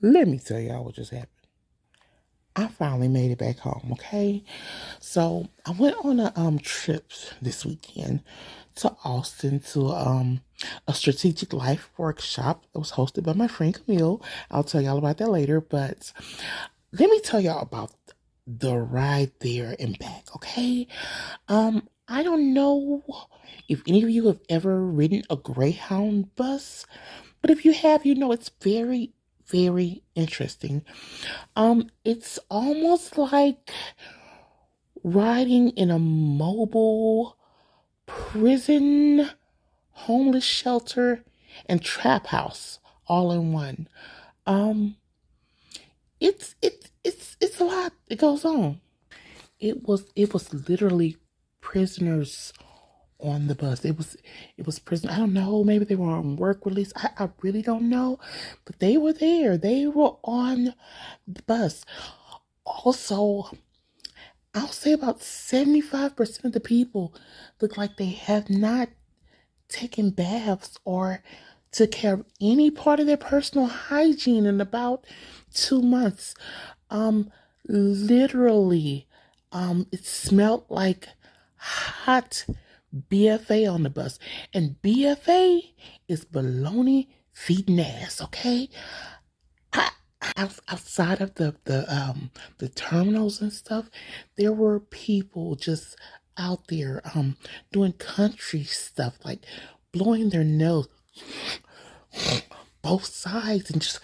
Let me tell y'all what just happened. I finally made it back home, okay? So I went on a trip this weekend to Austin to a strategic life workshop that was hosted by my friend Camille. I'll tell y'all about that later, but let me tell y'all about the ride there and back, okay? I don't know if any of you have ever ridden a Greyhound bus, but if you have, you know it's very, very interesting. It's almost like riding in a mobile prison, homeless shelter, and trap house all in one. Um, it's a lot. It goes on. It was literally prisoners on the bus. It was prison. I don't know. Maybe they were on work release. I really don't know, but they were there. They were on the bus. Also, I'll say about 75% of the people look like they have not taken baths or took care of any part of their personal hygiene in about 2 months. Um, Literally, it smelled like hot BFA on the bus. And BFA is baloney feeding ass, okay? I, outside of the terminals and stuff, there were people just out there doing country stuff like blowing their nose both sides and just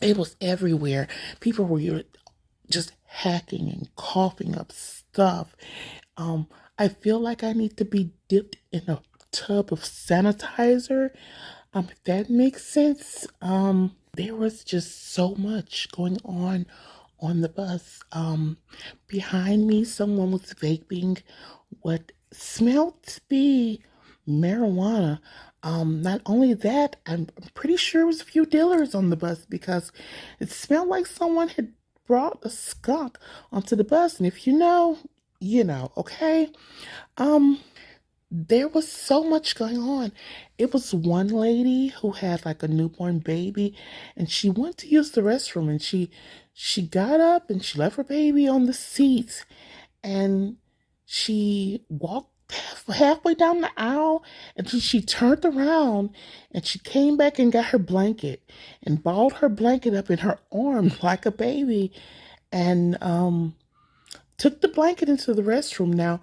it was everywhere. People were just hacking and coughing up stuff. Um, I feel like I need to be dipped in a tub of sanitizer. If that makes sense. There was just so much going on the bus. Behind me, someone was vaping what smelled to be marijuana. Not only that, I'm pretty sure it was a few dealers on the bus because it smelled like someone had brought a skunk onto the bus. And if you know, you know, okay? Um, there was so much going on. It was one lady who had like a newborn baby and she went to use the restroom and she got up and she left her baby on the seat and she walked halfway down the aisle and then she turned around and she came back and got her blanket and balled her blanket up in her arm like a baby and took the blanket into the restroom. Now,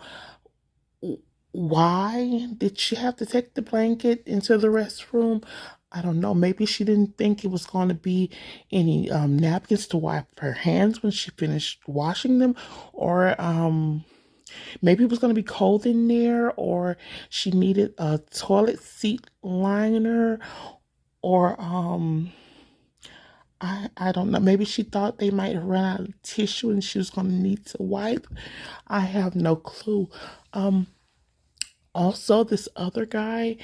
why did she have to take the blanket into the restroom? I don't know. Maybe she didn't think it was going to be any napkins to wipe her hands when she finished washing them, or maybe it was going to be cold in there, or she needed a toilet seat liner, or I don't know. Maybe she thought they might run out of tissue and she was going to need to wipe. I have no clue. Um, Also, this other guy,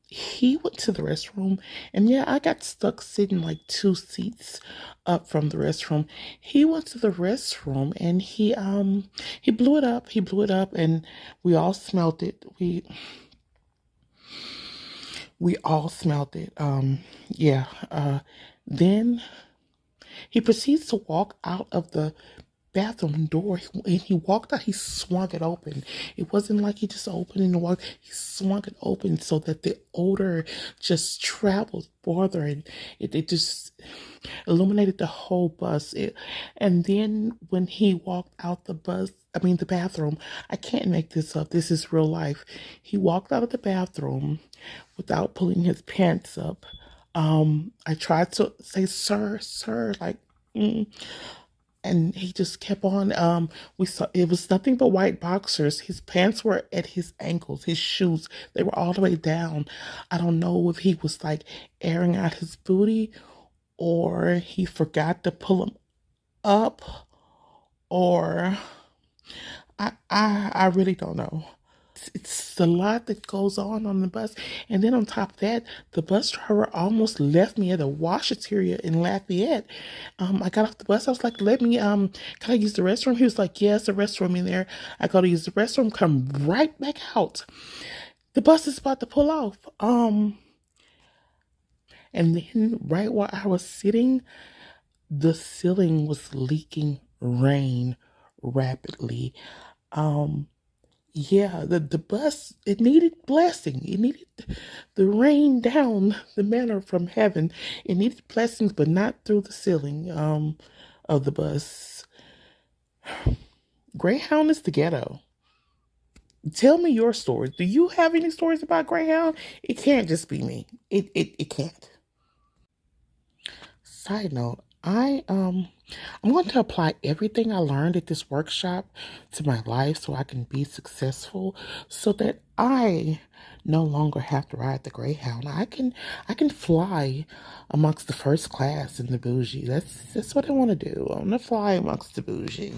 he went to the restroom, and yeah, I got stuck sitting like 2 seats up from the restroom. He went to the restroom and he blew it up. He blew it up, and we all smelled it. We all smelled it. Yeah. Then he proceeds to walk out of the bathroom door and he walked out. He swung it open. It wasn't like he just opened and walked. He swung it open so that the odor just traveled farther and it just illuminated the whole bus. And then when he walked out the bathroom, I can't make this up. This is real life. He walked out of the bathroom without pulling his pants up. I tried to say, sir, sir, like, and he just kept on. We saw it was nothing but white boxers. His pants were at his ankles. His shoes, they were all the way down. I don't know if he was like airing out his booty or he forgot to pull them up, or I really don't know. It's a lot that goes on the bus. And then on top of that, the bus driver almost left me at the washateria in Lafayette. I got off the bus. I was like, can I use the restroom? He was like, yes, the restroom in there. I go to use the restroom, come right back out. The bus is about to pull off. And then right while I was sitting, the ceiling was leaking rain rapidly. Um, yeah, the bus, it needed blessing. It needed the rain down the manna from heaven. It needed blessings, but not through the ceiling of the bus. Greyhound is the ghetto. Tell me your stories. Do you have any stories about Greyhound? It can't just be me. It can't. Side note, I'm going to apply everything I learned at this workshop to my life so I can be successful, so that I no longer have to ride the Greyhound. I can fly amongst the first class in the bougie. That's what I want to do. I want to fly amongst the bougie.